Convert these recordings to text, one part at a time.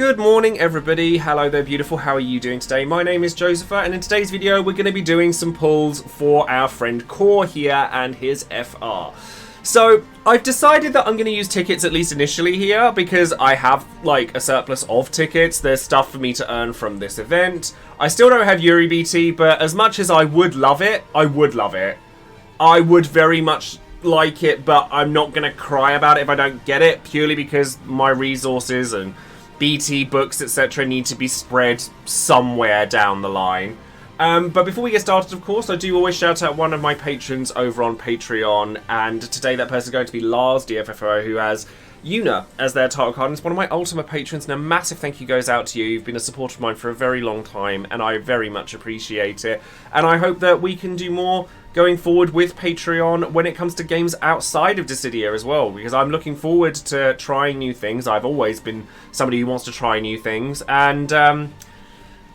Good morning everybody, hello there beautiful, how are you doing today? My name is Joesephyr and in today's video we're going to be doing some pulls for our friend Core here and his FR. So I've decided that I'm going to use tickets at least initially here because I have like a surplus of tickets. There's stuff for me to earn from this event. I still don't have Yuri BT, but as much as I would love it, I would very much like it, but I'm not going to cry about it if I don't get it, purely because my resources and BT books, etc. need to be spread somewhere down the line. But before we get started, of course, I do always shout out one of my patrons over on Patreon, and today that person is going to be Lars, DFFOO, who has Yuna as their title card, and it's one of my ultimate patrons, and a massive thank you goes out to you. You've been a supporter of mine for a very long time, and I very much appreciate it. And I hope that we can do more going forward with Patreon when it comes to games outside of Dissidia as well, because I'm looking forward to trying new things. I've always been somebody who wants to try new things, and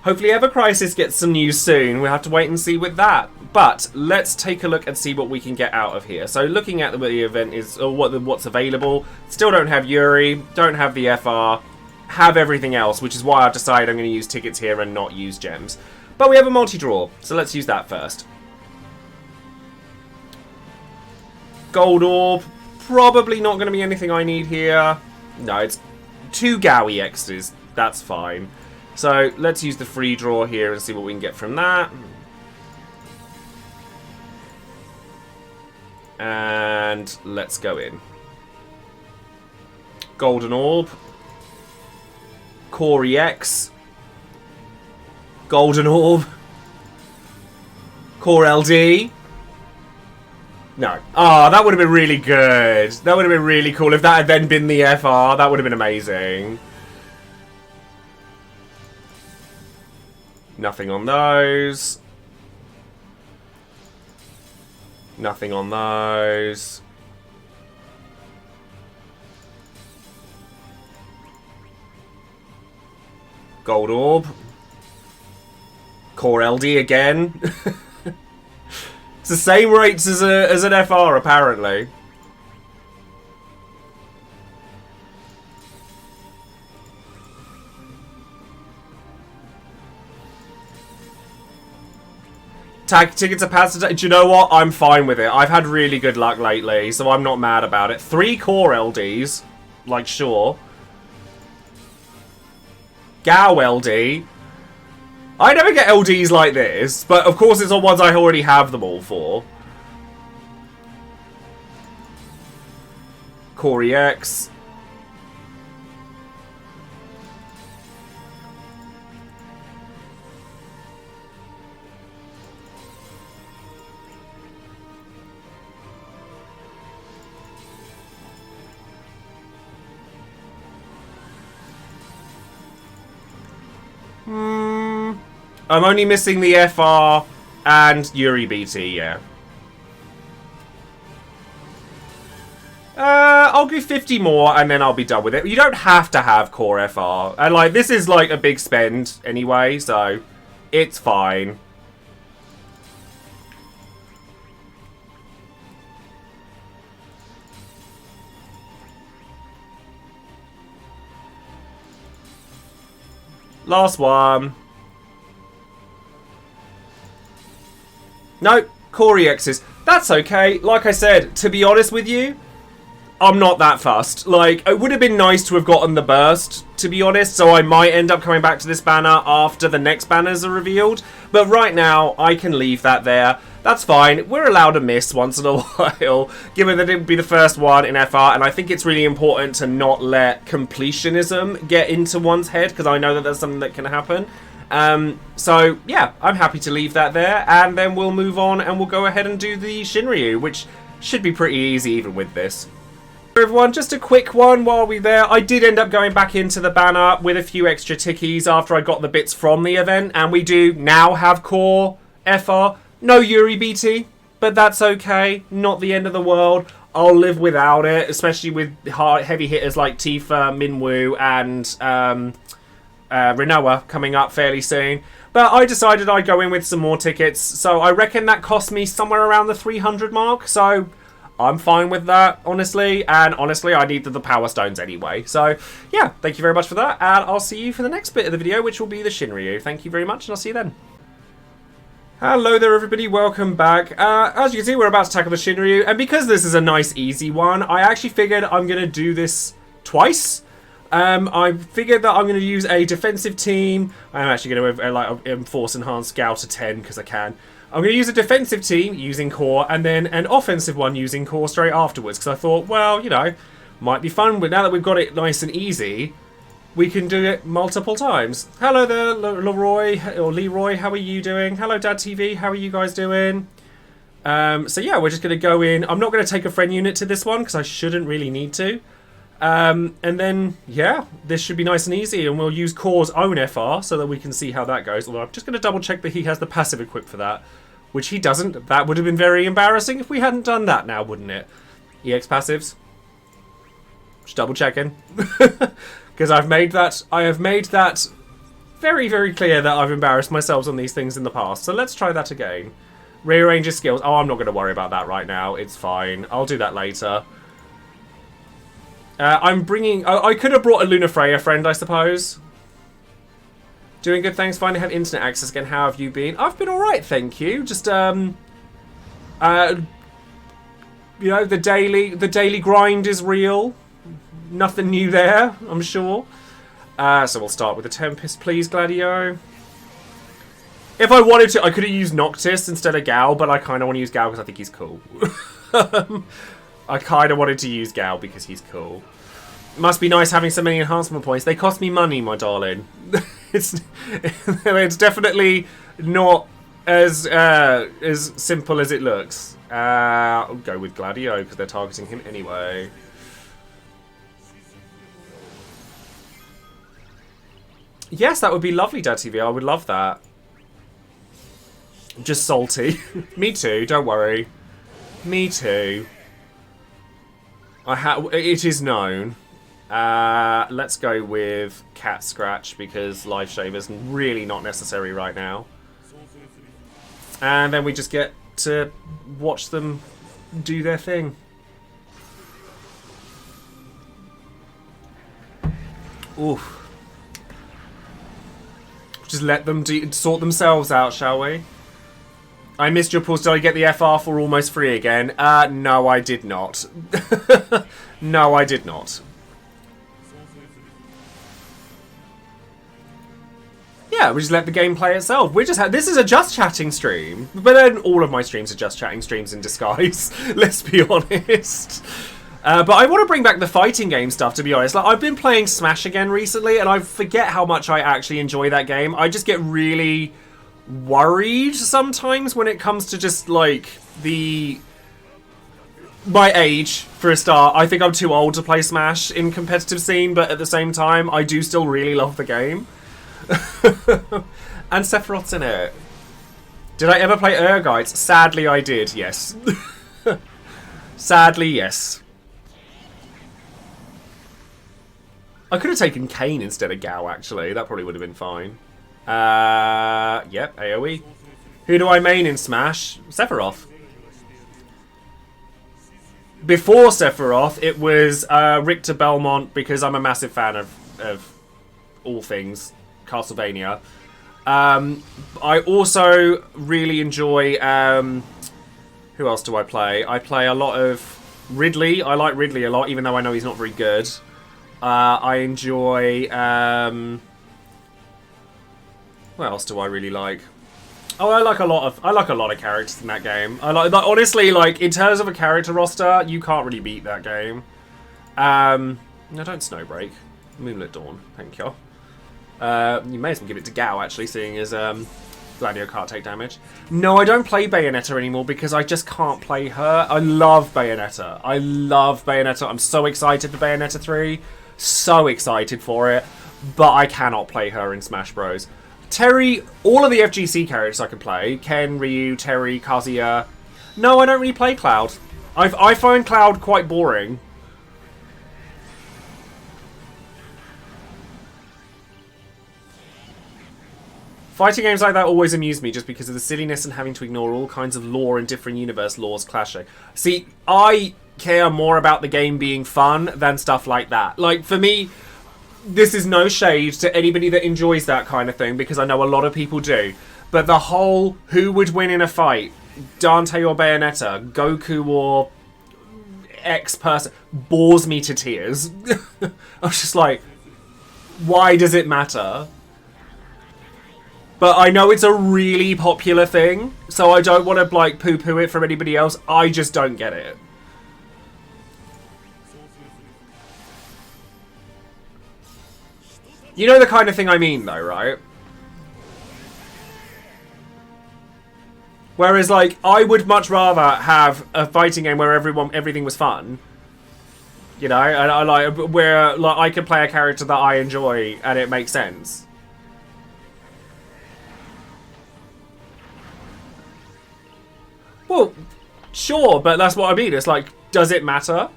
hopefully Ever Crisis gets some news soon. We'll have to wait and see with that. But let's take a look and see what we can get out of here. So looking at the event is what's available. Still don't have Yuri, don't have the FR, have everything else, which is why I've decided I'm going to use tickets here and not use gems. But we have a multi-draw, so let's use that first. Gold orb, probably not going to be anything I need here. No, it's 2 Gowie X's, that's fine. So let's use the free draw here and see what we can get from that. And let's go in. Golden orb. Core EX. Golden orb. Core LD. No. Oh, that would have been really good. That would have been really cool if that had then been the FR. That would have been amazing. Nothing on those. Nothing on those. Gold orb. Core LD again. It's the same rates as an FR apparently. Tag tickets are passed. Do you know what? I'm fine with it. I've had really good luck lately, so I'm not mad about it. 3 core LDs. Like, sure. Gow LD. I never get LDs like this, but of course it's on ones I already have them all for. Core EX. I'm only missing the FR and Yuri BT, yeah. I'll do 50 more and then I'll be done with it. You don't have to have core FR. And like, this is like a big spend anyway, so it's fine. Last one. No, core EXs. That's okay. Like I said, to be honest with you, I'm not that fussed. Like, it would have been nice to have gotten the burst, to be honest, so I might end up coming back to this banner after the next banners are revealed. But right now, I can leave that there. That's fine. We're allowed to miss once in a while, given that it would be the first one in FR, and I think it's really important to not let completionism get into one's head, because I know that that's something that can happen. So, yeah, I'm happy to leave that there, and then we'll move on and we'll go ahead and do the Shinryu, which should be pretty easy even with this. Everyone, just a quick one while we're there. I did end up going back into the banner with a few extra tickies after I got the bits from the event, and we do now have core FR. No Yuri BT, but that's okay. Not the end of the world. I'll live without it, especially with heavy hitters like Tifa, Minwoo, and Rinoa coming up fairly soon. But I decided I'd go in with some more tickets, so I reckon that cost me somewhere around the 300 mark. So I'm fine with that, honestly. And honestly, I need the power stones anyway. So, yeah, thank you very much for that. And I'll see you for the next bit of the video, which will be the Shinryu. Thank you very much, and I'll see you then. Hello there, everybody. Welcome back. As you can see, we're about to tackle the Shinryu. And because this is a nice, easy one, I actually figured I'm going to do this twice. I figured that I'm going to use a defensive team. I'm actually going to enforce enhanced Gal to 10 because I can. I'm going to use a defensive team using core and then an offensive one using core straight afterwards because I thought, well, you know, might be fun. But now that we've got it nice and easy, we can do it multiple times. Hello there, Leroy. How are you doing? Hello, Dad TV. How are you guys doing? So yeah, we're just going to go in. I'm not going to take a friend unit to this one because I shouldn't really need to. And then, yeah, this should be nice and easy, and we'll use Core's own FR so that we can see how that goes. Although I'm just going to double check that he has the passive equipped for that, which he doesn't. That would have been very embarrassing if we hadn't done that now, wouldn't it? EX passives. Just double checking. Because I have made that very, very clear that I've embarrassed myself on these things in the past. So let's try that again. Rearrange his skills. Oh, I'm not going to worry about that right now. It's fine. I'll do that later. I'm bringing... I could have brought a Luna Freya friend, I suppose. Doing good, thanks. Finally have internet access again. How have you been? I've been alright, thank you. Just, you know, the daily grind is real. Nothing new there, I'm sure. So we'll start with the Tempest, please, Gladio. If I wanted to, I could have used Noctis instead of Gal, but I kind of want to use Gal because I think he's cool. I kind of wanted to use Gal because he's cool. Must be nice having so many enhancement points. They cost me money, my darling. it's definitely not as simple as it looks. I'll go with Gladio because they're targeting him anyway. Yes, that would be lovely, Dad TV. I would love that. Just salty. Me too, don't worry. Me too. It is known. Let's go with Cat Scratch because Life Shaver's really not necessary right now. And then we just get to watch them do their thing. Oof. Just let them sort themselves out, shall we? I missed your pulse. Did I get the FR for almost free again? No, I did not. No, I did not. Yeah, we just let the game play itself. This is a just chatting stream, but then all of my streams are just chatting streams in disguise. Let's be honest. But I want to bring back the fighting game stuff, to be honest. Like, I've been playing Smash again recently, and I forget how much I actually enjoy that game. I just get really worried sometimes when it comes to just, like, my age, for a start. I think I'm too old to play Smash in competitive scene, but at the same time, I do still really love the game. And Sephiroth's in it. Did I ever play Urgites? Sadly, I did, yes. Sadly, yes. I could have taken Kane instead of Gao, actually. That probably would have been fine. Yep, AoE. Who do I main in Smash? Sephiroth. Before Sephiroth, it was Richter Belmont, because I'm a massive fan of all things Castlevania. I also really enjoy... who else do I play? I play a lot of Ridley. I like Ridley a lot, even though I know he's not very good. I enjoy... what else do I really like? Oh, I like a lot of characters in that game. Honestly, like, in terms of a character roster, you can't really beat that game. No, don't Snowbreak. Moonlit Dawn, thank you. You may as well give it to Gao, actually, seeing as Gladio can't take damage. No, I don't play Bayonetta anymore because I just can't play her. I love Bayonetta. I love Bayonetta. I'm so excited for Bayonetta 3. So excited for it. But I cannot play her in Smash Bros. Terry, all of the FGC characters I can play. Ken, Ryu, Terry, Kazuya. No, I don't really play Cloud. I find Cloud quite boring. Fighting games like that always amuse me just because of the silliness and having to ignore all kinds of lore and different universe laws clashing. See, I care more about the game being fun than stuff like that. Like, for me, this is no shade to anybody that enjoys that kind of thing, because I know a lot of people do. But the whole who would win in a fight, Dante or Bayonetta, Goku or X person, bores me to tears. I was just like, why does it matter? But I know it's a really popular thing, so I don't want to, like, poo-poo it from anybody else. I just don't get it. You know the kind of thing I mean, though, right? Whereas, like, I would much rather have a fighting game where everything was fun. You know, and I like where like I can play a character that I enjoy and it makes sense. Well, sure, but that's what I mean. It's like, does it matter?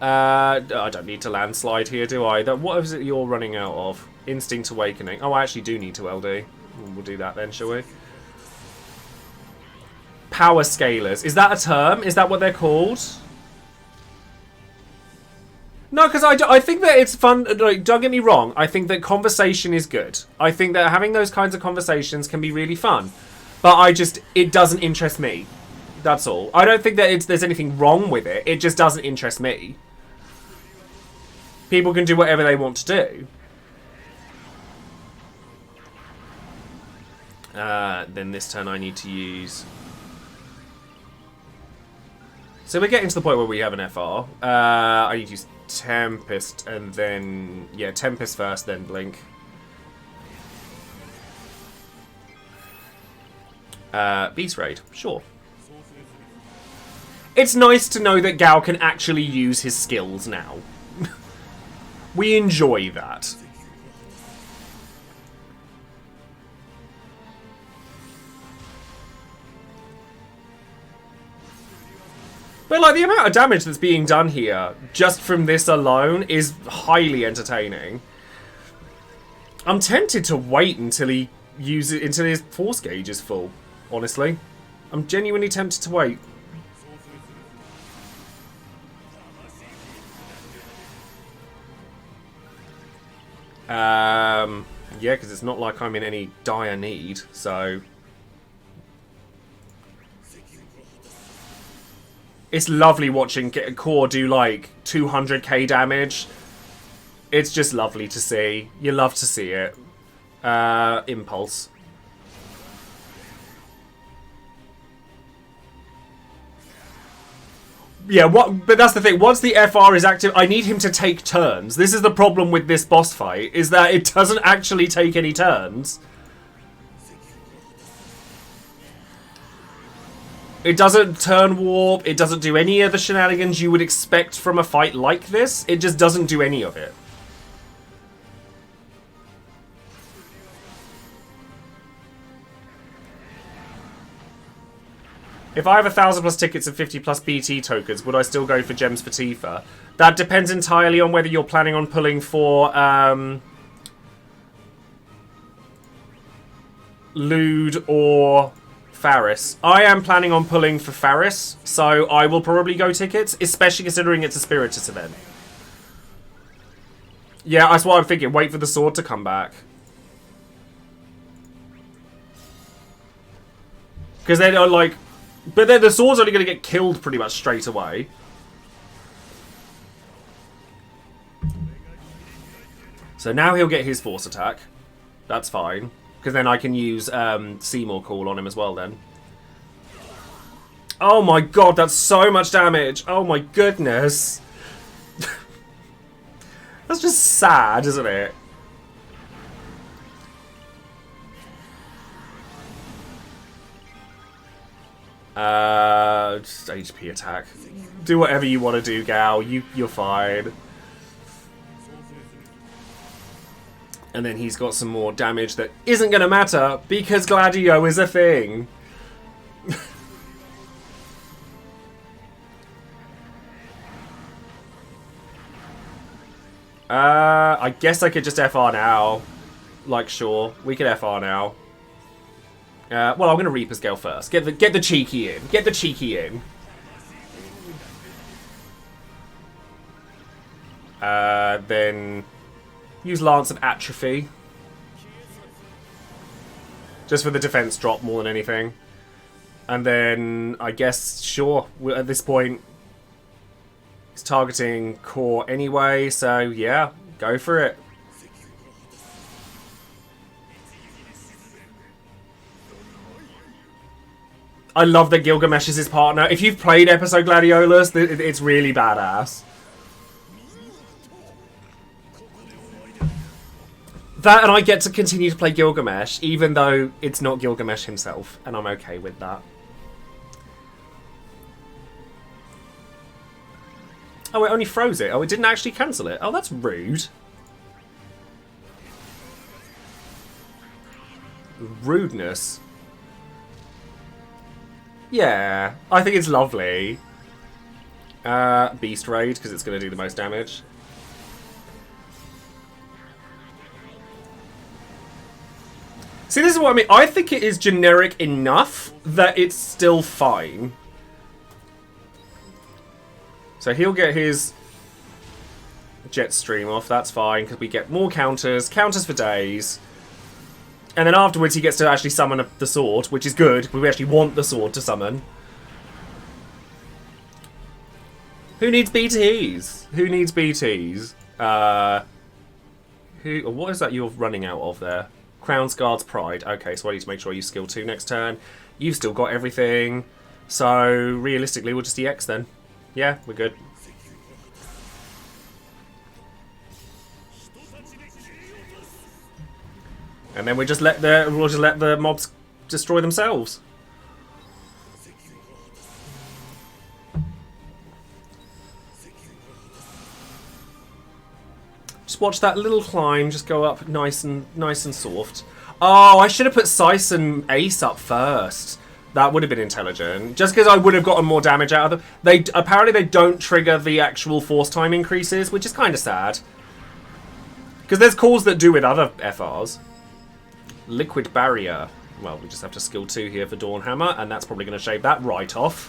I don't need to landslide here, do I? What is it you're running out of? Instinct Awakening. Oh, I actually do need to LD. We'll do that then, shall we? Power Scalers. Is that a term? Is that what they're called? No, because I think that it's fun. Like, don't get me wrong. I think that conversation is good. I think that having those kinds of conversations can be really fun. But it doesn't interest me. That's all. I don't think that there's anything wrong with it. It just doesn't interest me. People can do whatever they want to do. Then this turn I need to use... So we're getting to the point where we have an FR. I need to use Tempest and then... Yeah, Tempest first, then Blink. Beast Raid, sure. It's nice to know that Gao can actually use his skills now. We enjoy that. But, like, the amount of damage that's being done here, just from this alone, is highly entertaining. I'm tempted to wait until until his force gauge is full, honestly. I'm genuinely tempted to wait. Yeah, because it's not like I'm in any dire need, so... It's lovely watching Core do, like, 200k damage. It's just lovely to see. You love to see it. Impulse. Yeah, but that's the thing. Once the FR is active, I need him to take turns. This is the problem with this boss fight, is that it doesn't actually take any turns. It doesn't turn warp, it doesn't do any of the shenanigans you would expect from a fight like this. It just doesn't do any of it. If I have 1,000 plus tickets and 50 plus BT tokens, would I still go for Gems for Tifa? That depends entirely on whether you're planning on pulling for Lude or Faris. I am planning on pulling for Faris, so I will probably go tickets, especially considering it's a Spiritus event. Yeah, that's what I'm thinking. Wait for the sword to come back. Because then, like... But then the sword's only going to get killed pretty much straight away. So now he'll get his force attack. That's fine. Because then I can use Seymour Call on him as well then. Oh my god, that's so much damage. Oh my goodness. That's just sad, isn't it? Just HP attack. Do whatever you want to do, Gao. You're fine. And then he's got some more damage that isn't going to matter because Gladio is a thing. I guess I could just FR now. Like, sure. We can FR now. Well, I'm going to Reaper's Gale first. Get the cheeky in. Get the cheeky in. Then use Lance of Atrophy. Just for the defense drop more than anything. And then, I guess, sure, at this point, it's targeting core anyway, so yeah, go for it. I love that Gilgamesh is his partner. If you've played Episode Gladiolus, it's really badass. That, and I get to continue to play Gilgamesh, even though it's not Gilgamesh himself, and I'm okay with that. Oh, it only froze it. Oh, it didn't actually cancel it. Oh, that's rude. Rudeness. Yeah, I think it's lovely. Beast Raid, because it's going to do the most damage. See, this is what I mean. I think it is generic enough that it's still fine. So he'll get his jet stream off. That's fine, because we get more counters. Counters for days. And then afterwards he gets to actually summon the sword, which is good. We actually want the sword to summon. Who needs BTs? Who needs BTs? What is that you're running out of there? Crown's Guard's Pride. Okay, so I need to make sure you skill 2 next turn. You've still got everything. So, realistically, we'll just EX then. Yeah, we're good. And then we'll just let the mobs destroy themselves. Just watch that little climb just go up nice and soft. Oh, I should have put Seiss and Ace up first. That would have been intelligent. Just because I would have gotten more damage out of them. Apparently they don't trigger the actual force time increases, which is kind of sad. Because there's calls that do with other FRs. Liquid Barrier. Well, we just have to skill 2 here for Dawn Hammer, and that's probably going to shave that right off.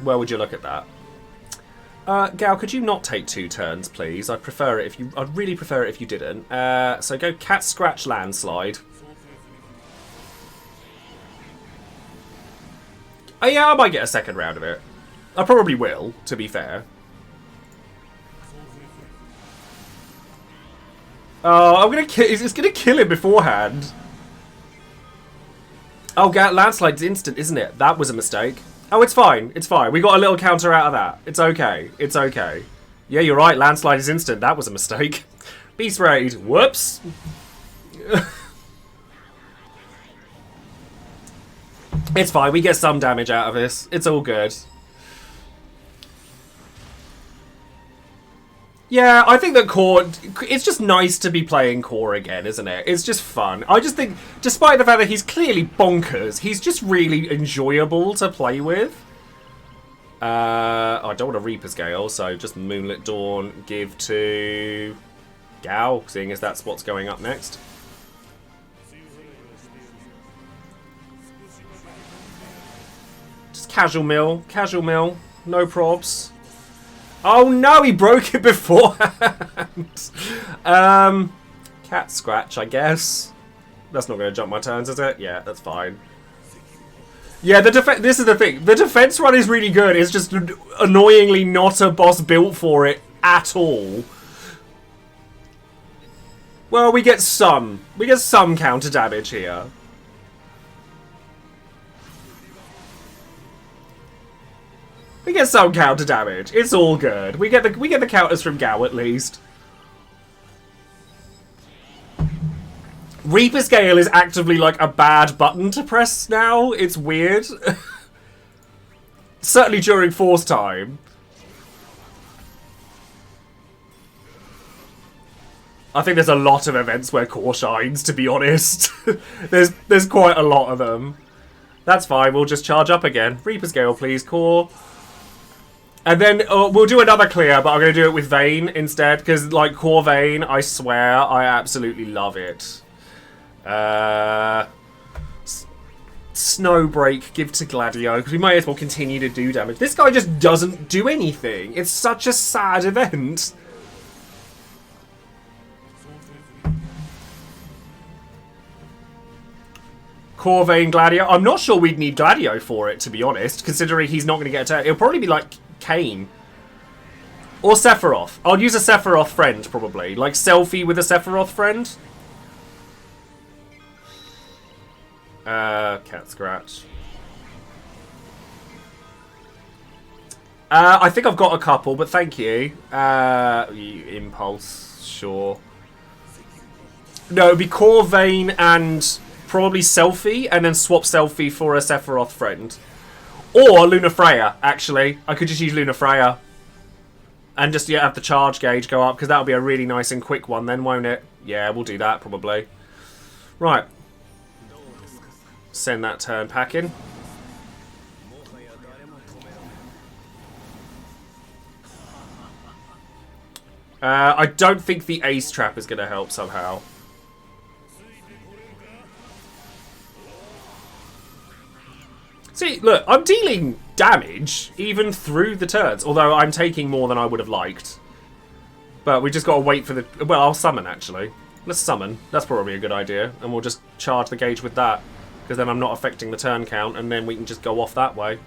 Where would you look at that? Gal, could you not take 2 turns, please? I'd really prefer it if you didn't. So go Cat Scratch Landslide. Oh yeah, I might get a second round of it. I probably will, to be fair. Oh, it's gonna kill him beforehand. Oh, Landslide's instant, isn't it? That was a mistake. Oh, it's fine. It's fine. We got a little counter out of that. It's okay. It's okay. Yeah, you're right. Landslide is instant. That was a mistake. Beast Raid. Whoops. It's fine. We get some damage out of this. It's all good. Yeah, I think that core... It's just nice to be playing core again, isn't it? It's just fun. I just think, despite the fact that he's clearly bonkers, he's just really enjoyable to play with. I don't want to Reaper's Gale, so just Moonlit Dawn, give to Gao, seeing as that's what's going up next. Just casual mill, no probs. Oh no, he broke it beforehand. Cat Scratch, I guess. That's not going to jump my turns, is it? Yeah, that's fine. Yeah, this is the thing. The defense run is really good. It's just annoyingly not a boss built for it at all. Well, we get some counter damage here. We get some counter damage. It's all good. We get the counters from Gao at least. Reaper's Gale is actively like a bad button to press now. It's weird. Certainly during force time. I think there's a lot of events where core shines, to be honest. there's quite a lot of them. That's fine. We'll just charge up again. Reaper's Gale, please, core. And then we'll do another clear, but I'm going to do it with Vayne instead. Because, like, core Vayne, I swear, I absolutely love it. Snowbreak, give to Gladio. Because we might as well continue to do damage. This guy just doesn't do anything. It's such a sad event. Core Vayne Gladio. I'm not sure we'd need Gladio for it, to be honest. Considering he's not going to get attacked. It'll probably be, like, Kane. Or Sephiroth. I'll use a Sephiroth friend, probably. Like, selfie with a Sephiroth friend. Cat scratch. I think I've got a couple, but thank you. Impulse, sure. No, it'd be Core Vayne and probably Selfie, and then swap Selfie for a Sephiroth friend. Or Luna Freya, actually. I could just use Luna Freya. And just have the charge gauge go up, because that'll be a really nice and quick one then, won't it? Yeah, we'll do that, probably. Right. Send that turn packing. I don't think the Ace Trap is going to help somehow. See, look, I'm dealing damage even through the turns, although I'm taking more than I would have liked. But we just got to wait for the... Well, I'll summon, actually. Let's summon. That's probably a good idea. And we'll just charge the gauge with that. Because then I'm not affecting the turn count, and then we can just go off that way.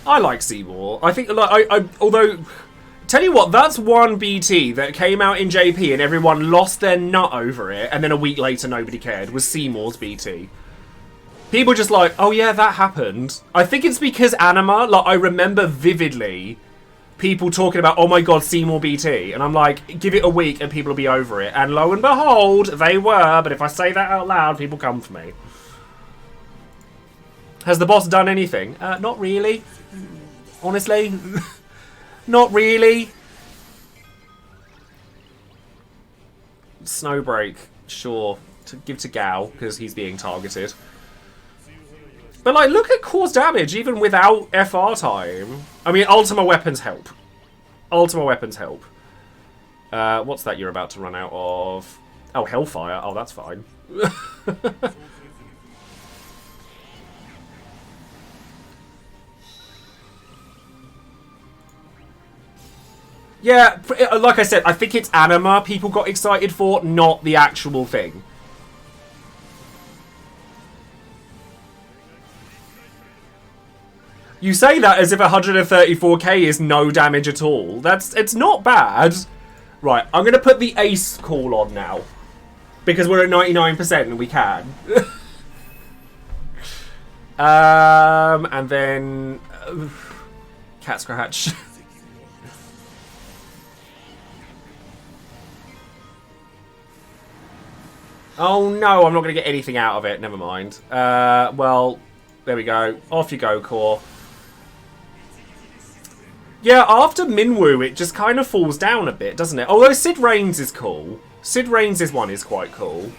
I like Seymour. I think, like, although... Tell you what, that's one BT that came out in JP and everyone lost their nut over it, and then a week later nobody cared, was Seymour's BT. People just like, oh yeah, that happened. I think it's because Anima, like, I remember vividly people talking about, oh my god, Seymour BT. And I'm like, give it a week and people will be over it. And lo and behold, they were, but if I say that out loud, people come for me. Has the boss done anything? Not really. Honestly. Not really. Snowbreak, sure. To give to Gao, because he's being targeted. But, like, look at cause damage, even without FR time. I mean, Ultima Weapons help. Ultima Weapons help. What's that you're about to run out of? Oh, Hellfire. Oh, that's fine. Yeah, like I said, I think it's Anima people got excited for, not the actual thing. You say that as if 134k is no damage at all. It's not bad. Right, I'm going to put the Ace call on now. Because we're at 99% and we can. And then... Cat Scratch. Oh no, I'm not going to get anything out of it. Never mind. Well, there we go. Off you go, Core. Yeah, after Minwoo, it just kind of falls down a bit, doesn't it? Although Sid Reigns is cool. Sid Reigns' one is quite cool.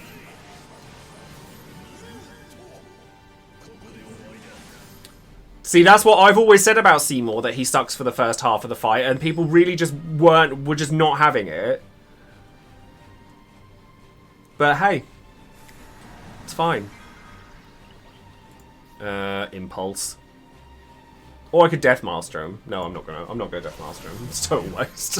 See, that's what I've always said about Seymour, that he sucks for the first half of the fight, and people really just were just not having it. But hey, it's fine. Impulse. Or I could Death Master him. No, I'm not gonna Death Master him. It's a total waste.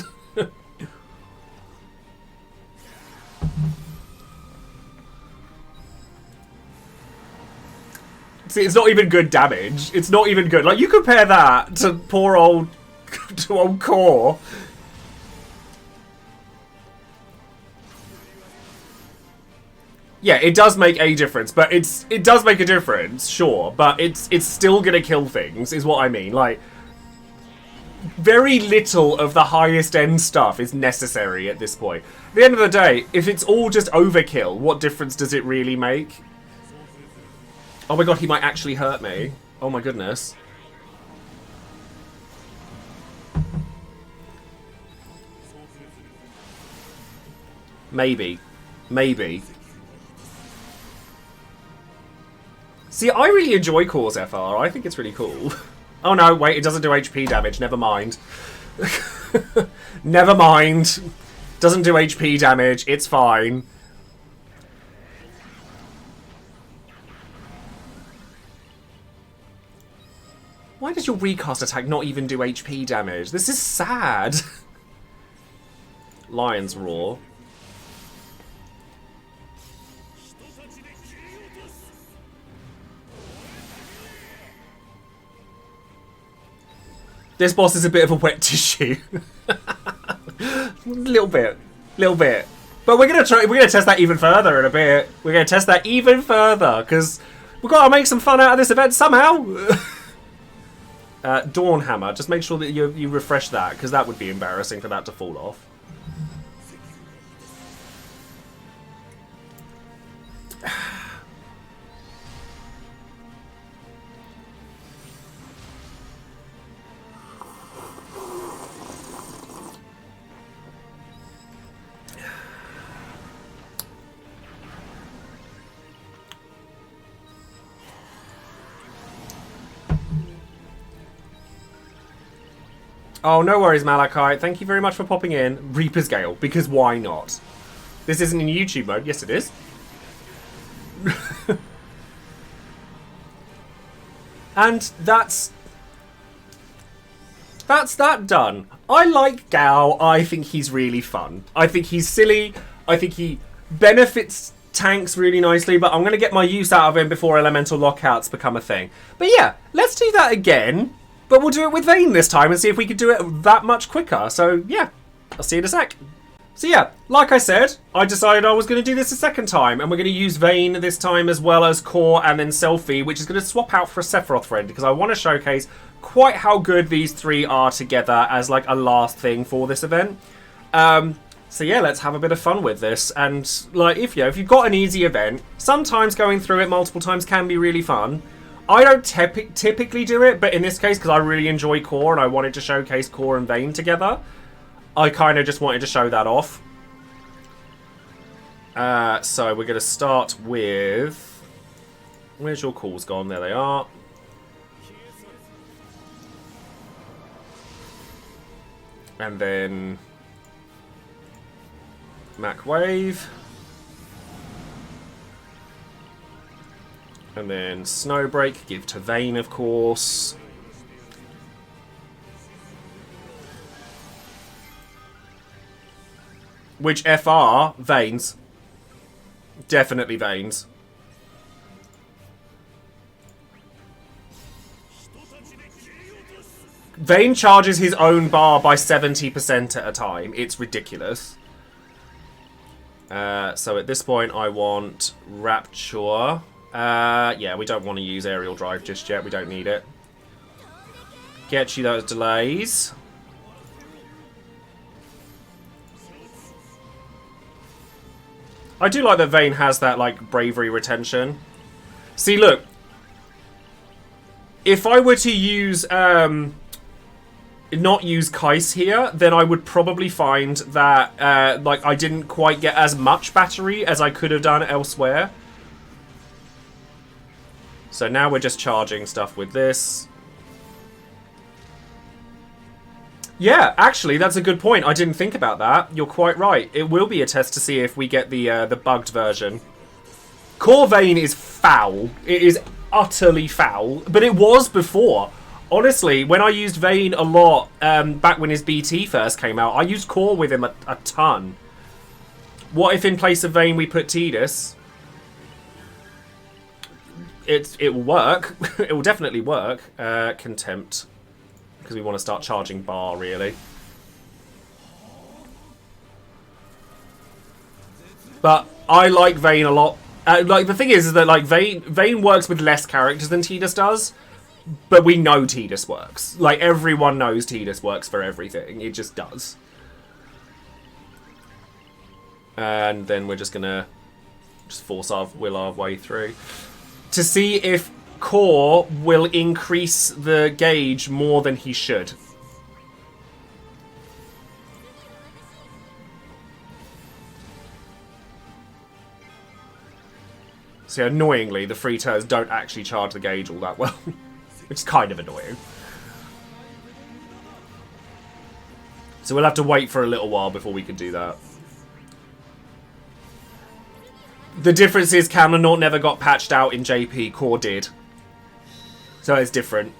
See, it's not even good damage. It's not even good. Like, you compare that to poor old Core. Yeah, it does make a difference, but it does make a difference, sure, but it's still gonna kill things, is what I mean. Like, very little of the highest end stuff is necessary at this point. At the end of the day, if it's all just overkill, what difference does it really make? Oh my god, he might actually hurt me. Oh my goodness. Maybe. Maybe. See, I really enjoy Core's FR. I think it's really cool. Oh no, wait, it doesn't do HP damage. Never mind. Never mind. Doesn't do HP damage. It's fine. Why does your recast attack not even do HP damage? This is sad. Lion's Roar. This boss is a bit of a wet tissue. Little bit. But we're gonna test that even further in a bit. We're gonna test that even further, because we've got to make some fun out of this event somehow. Dawn Hammer. Just make sure that you refresh that, because that would be embarrassing for that to fall off. Oh, no worries, Malachi. Thank you very much for popping in. Reaper's Gale, because why not? This isn't in YouTube mode. Yes, it is. And that's that done. I like Gao. I think he's really fun. I think he's silly. I think he benefits tanks really nicely, but I'm going to get my use out of him before elemental lockouts become a thing. But yeah, let's do that again. But we'll do it with Vayne this time and see if we can do it that much quicker. So, yeah. I'll see you in a sec. So, yeah. Like I said, I decided I was going to do this a second time. And we're going to use Vayne this time as well as Core and then Selfie, which is going to swap out for a Sephiroth friend. Because I want to showcase quite how good these three are together as, like, a last thing for this event. So, yeah, let's have a bit of fun with this. And, like, if you've got an easy event, sometimes going through it multiple times can be really fun. I don't typically do it, but in this case, because I really enjoy Core and I wanted to showcase Core and Vayne together, I kind of just wanted to show that off. So we're going to start with... Where's your calls gone? There they are. And then... Mac Wave. And then Snowbreak, give to Vayne, of course. Which FR? Vayne's. Definitely Vayne's. Vayne charges his own bar by 70% at a time. It's ridiculous. So at this point I want Rapture. Yeah, we don't want to use aerial drive just yet. We don't need it. Get you those delays. I do like that Vayne has that, like, bravery retention. See, look. If I were to use, not use Kais here, then I would probably find that, like, I didn't quite get as much battery as I could have done elsewhere. So now we're just charging stuff with this. Yeah, actually, that's a good point. I didn't think about that. You're quite right. It will be a test to see if we get the bugged version. Core Vayne is foul. It is utterly foul. But it was before. Honestly, when I used Vayne a lot, back when his BT first came out, I used Core with him a ton. What if in place of Vayne we put Tidus? It will work. It will definitely work. Contempt. Because we want to start charging bar, really. But I like Vayne a lot. Like, the thing is that, like, Vayne works with less characters than Tidus does. But we know Tidus works. Like, everyone knows Tidus works for everything. It just does. And then we're just going to just will our way through. To see if Core will increase the gauge more than he should. So annoyingly, the free turns don't actually charge the gauge all that well. Which is kind of annoying. So we'll have to wait for a little while before we can do that. The difference is Camlanaut never got patched out in JP, Core did. So it's different.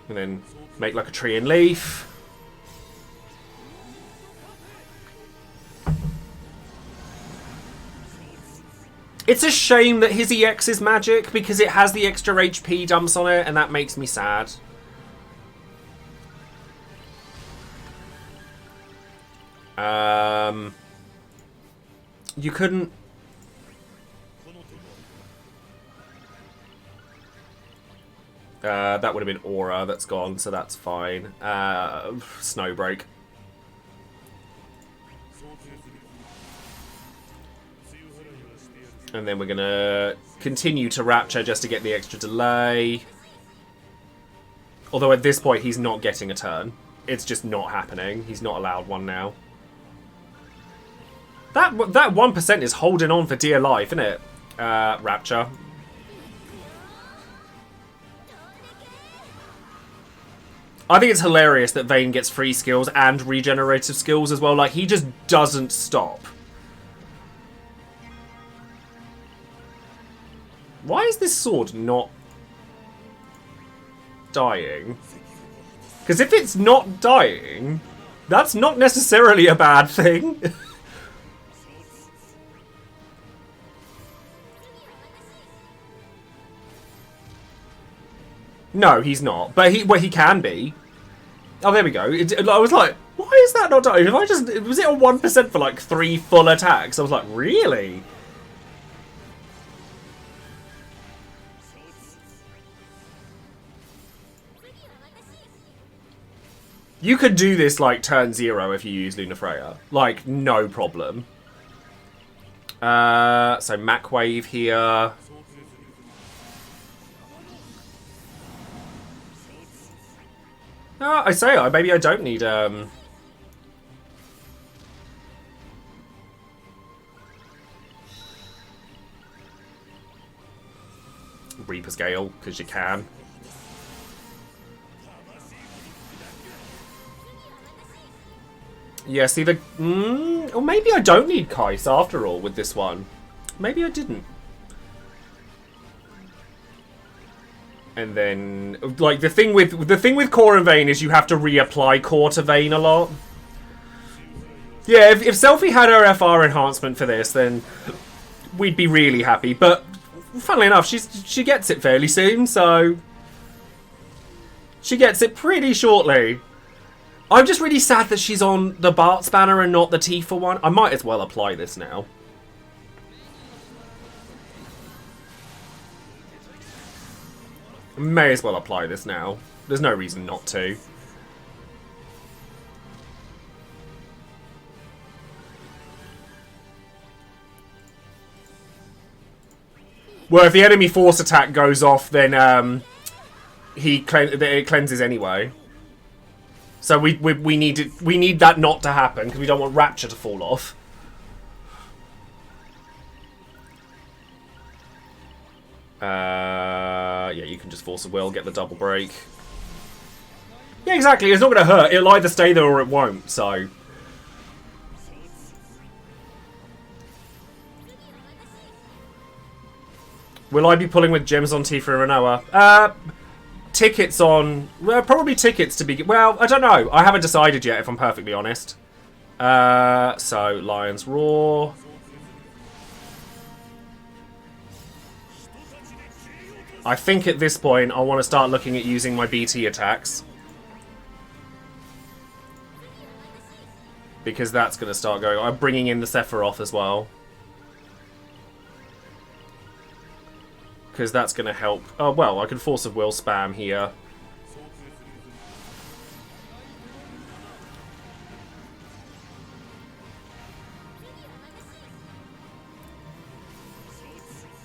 And then make like a tree and leaf. It's a shame that his EX is magic because it has the extra HP dumps on it and that makes me sad. You couldn't... that would have been Aura that's gone, so that's fine. Snowbreak. And then we're going to continue to Rapture just to get the extra delay. Although at this point he's not getting a turn. It's just not happening. He's not allowed one now. That 1% is holding on for dear life, isn't it? Rapture. I think it's hilarious that Vayne gets free skills and regenerative skills as well. Like, he just doesn't stop. Why is this sword not dying? Because if it's not dying, that's not necessarily a bad thing. No, he's not. But he can be. Oh, there we go. I was like, why is that not dying? Was it on 1% for like 3 full attacks? I was like, really? You could do this like turn 0 if you use Lunafreya. Like, no problem. So Mac Wave here. I say, maybe I don't need Reaper's Gale, because you can. Yeah, see the... or maybe I don't need Kais after all with this one. Maybe I didn't. And then, like, the thing with Core and Vayne is you have to reapply Core to Vayne a lot. Yeah, if Selphie had her FR enhancement for this, then we'd be really happy. But funnily enough, she gets it fairly soon, so she gets it pretty shortly. I'm just really sad that she's on the Bart's banner and not the Tifa one. I might as well apply this now. May as well apply this now. There's no reason not to. Well, if the enemy force attack goes off, then it cleanses anyway. So we need that not to happen because we don't want Rapture to fall off. Yeah, you can just force a will, get the double break. Yeah, exactly. It's not going to hurt. It'll either stay there or it won't. So. Will I be pulling with gems on Tifa and Renoa? Tickets on... Well, probably tickets to be... Well, I don't know. I haven't decided yet, if I'm perfectly honest. So, Lion's Roar. I think at this point, I want to start looking at using my BT attacks. Because that's going to start going... I'm bringing in the Sephiroth as well. Because that's going to help. Oh, well, I can Force of Will spam here.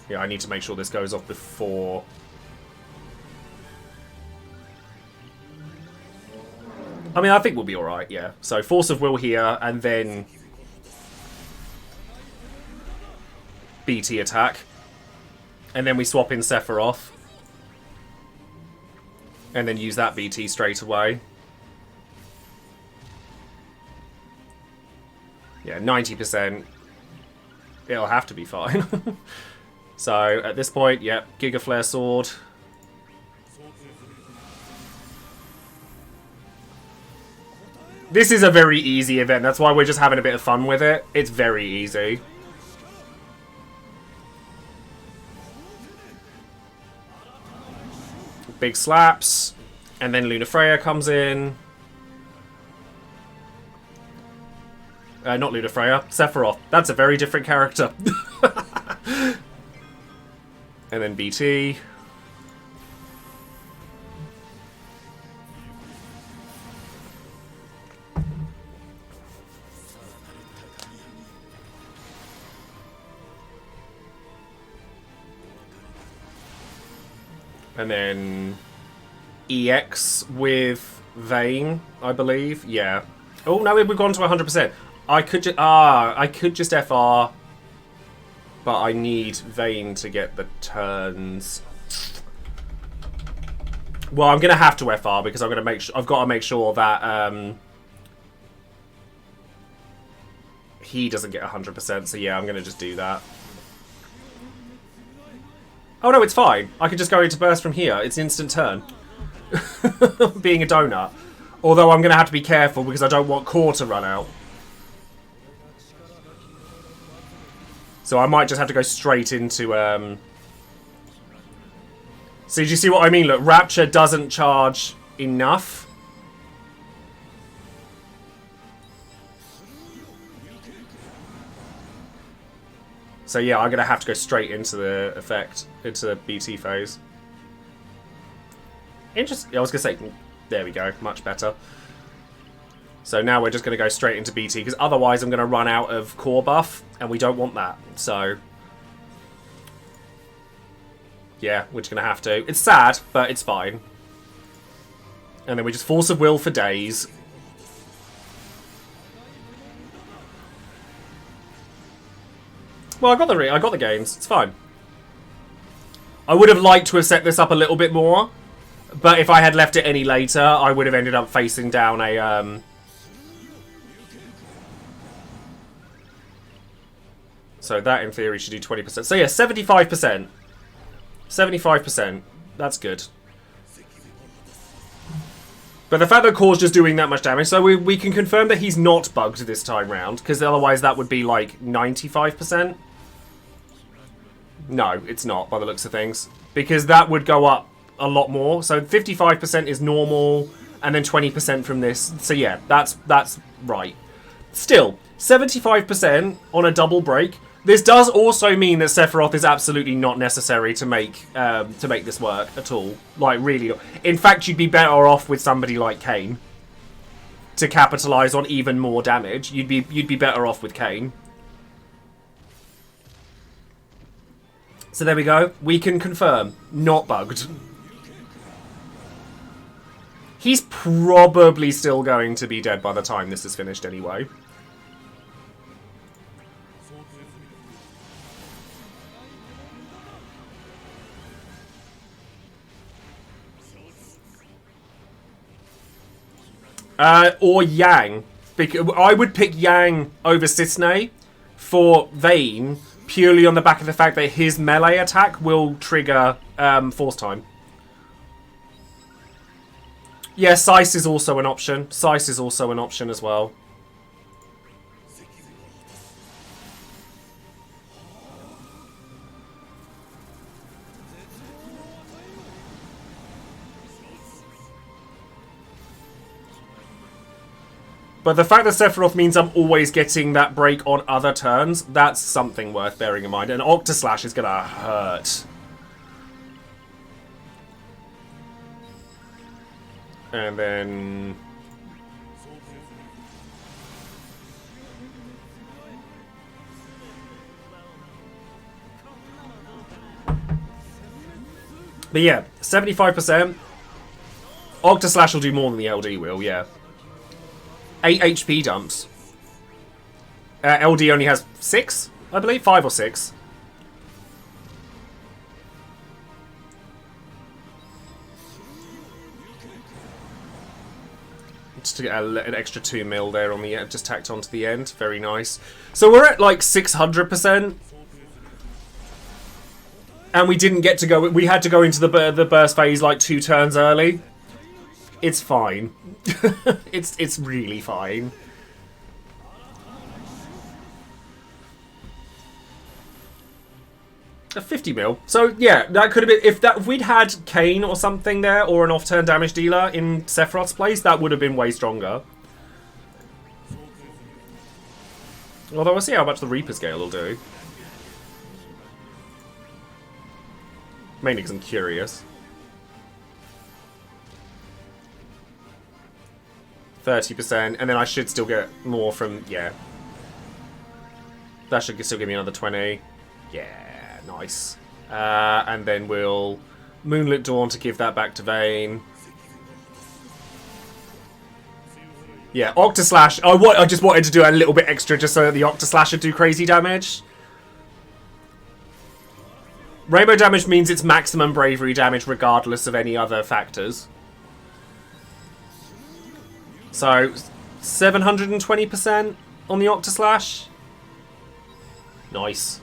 Yeah, I need to make sure this goes off before... I mean, I think we'll be alright, yeah. So, Force of Will here, and then... BT attack. And then we swap in Sephiroth. And then use that BT straight away. Yeah, 90%. It'll have to be fine. So, at this point, yep, Giga Flare Sword. This is a very easy event. That's why we're just having a bit of fun with it. It's very easy. Big slaps. And then Luna Freya comes in. Not Luna Freya. Sephiroth. That's a very different character. And then BT. And then EX with Vayne, I believe. Yeah. Oh no, we've gone to 100%. I could just FR, but I need Vayne to get the turns. Well, I'm gonna have to FR because I've got to make sure that he doesn't get 100%. So yeah, I'm gonna just do that. Oh no, it's fine. I could just go into burst from here. It's instant turn. Being a donut. Although I'm going to have to be careful because I don't want core to run out. So I might just have to go straight into... So do you see what I mean? Look, Rapture doesn't charge enough. So yeah, I'm going to have to go straight into the effect, into the BT phase. Interesting. I was going to say, there we go, much better. So now we're just going to go straight into BT, because otherwise I'm going to run out of core buff, and we don't want that. So, yeah, we're just going to have to. It's sad, but it's fine. And then we just Force of Will for days. Well, I got the games. It's fine. I would have liked to have set this up a little bit more, but if I had left it any later, I would have ended up facing down a So that, in theory, should do 20%. So yeah, 75%. 75%. That's good. But the fact that Core's just doing that much damage, so we can confirm that he's not bugged this time round, because otherwise that would be like 95%. No, it's not, by the looks of things. Because that would go up a lot more. So 55% is normal, and then 20% from this. So yeah, that's right. Still, 75% on a double break. This does also mean that Sephiroth is absolutely not necessary to make this work at all. Like, really. In fact, you'd be better off with somebody like Kain to capitalize on even more damage. You'd be better off with Kain. So there we go. We can confirm, not bugged. He's probably still going to be dead by the time this is finished anyway. Or Yang. I would pick Yang over Sisney for Vayne, purely on the back of the fact that his melee attack will trigger Force Time. Yeah, Seiss is also an option. Seiss is also an option as well. But the fact that Sephiroth means I'm always getting that break on other turns, that's something worth bearing in mind. And Octoslash is going to hurt. And then... But yeah, 75%. Octoslash will do more than the LD will, yeah. 8 HP dumps. LD only has 6, I believe? 5 or 6. to get an extra 2 mil there on the end, just tacked onto the end. Very nice. So we're at like 600%. And we didn't get to go... We had to go into the burst phase like 2 turns early. It's fine. It's really fine. A 50 mil. So yeah, that could have been... If we'd had Kane or something there, or an off-turn damage dealer in Sephiroth's place, that would have been way stronger. Although we'll see how much the Reaper scale will do. Mainly because I'm curious. 30%, and then I should still get more from... Yeah. That should still give me another 20. Yeah, nice. And then we'll Moonlit Dawn to give that back to Vayne. Yeah, Octaslash. I just wanted to do a little bit extra just so that the Octaslash would do crazy damage. Rainbow damage means it's maximum bravery damage regardless of any other factors. So, 720% on the Octaslash. Nice.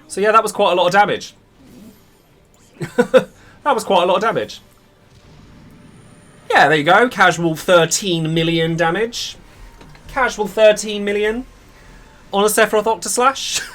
So yeah, that was quite a lot of damage. That was quite a lot of damage. Yeah, there you go. Casual 13 million damage. Casual 13 million on a Sephiroth Octaslash.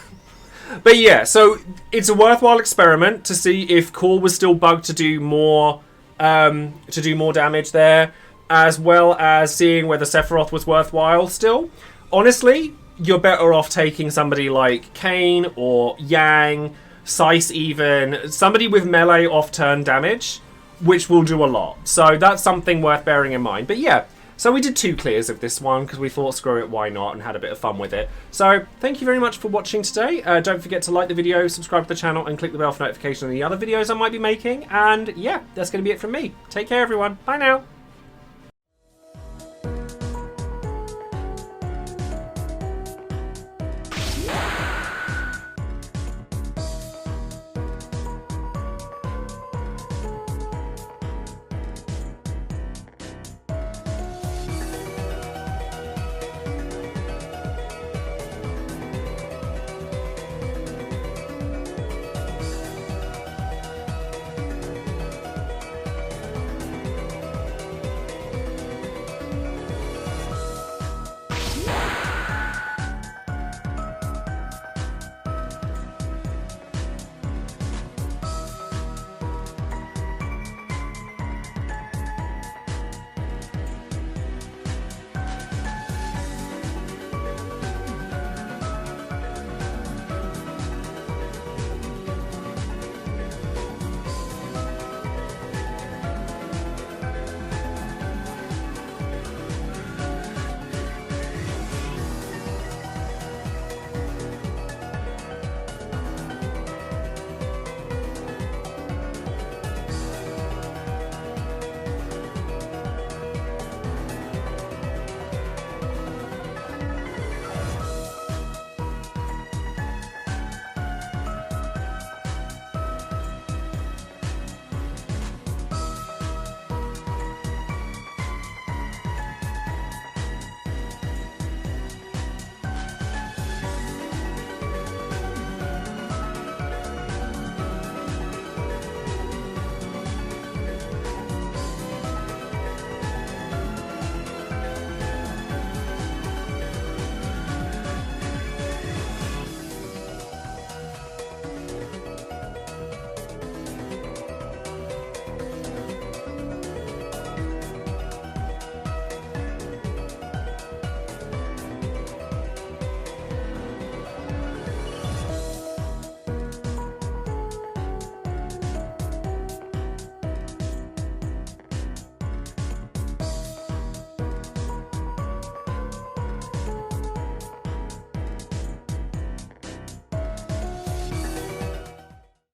But yeah, so it's a worthwhile experiment to see if Core was still bugged to do more damage there, as well as seeing whether Sephiroth was worthwhile still. Honestly, you're better off taking somebody like Kane or Yang, Seiss even, somebody with melee off-turn damage, which will do a lot. So that's something worth bearing in mind. But yeah, so we did 2 clears of this one because we thought screw it, why not, and had a bit of fun with it. So thank you very much for watching today. Don't forget to like the video, subscribe to the channel, and click the bell for notification on the other videos I might be making. And yeah, that's going to be it from me. Take care, everyone. Bye now.